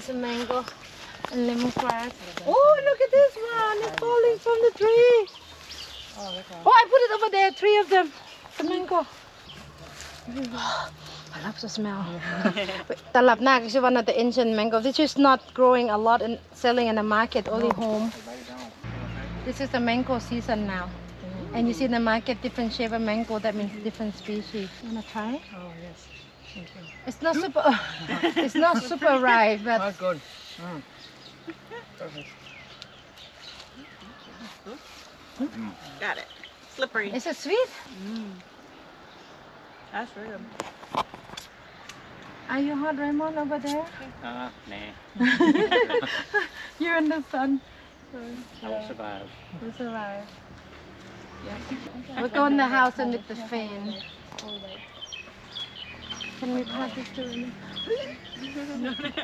is a mango and lemongrass. Oh, look at this one. It's falling from the tree. Oh, I put it over there. 3 of them. The mango. I love the smell. Talab nak is one of the ancient mango. This is not growing a lot and selling in the market, only home. This is the mango season now. And you see in the market different shape of mango, that means different species. You wanna try? Oh yes. Thank you. It's not super it's not super ripe, but That's good. Perfect. Got it. Slippery. is it sweet? That's really good. Are you hot, Raymond, over there? Nah. You're in the sun. I will survive. You survive. We'll go in the house and with the fan. Can we pass this to him?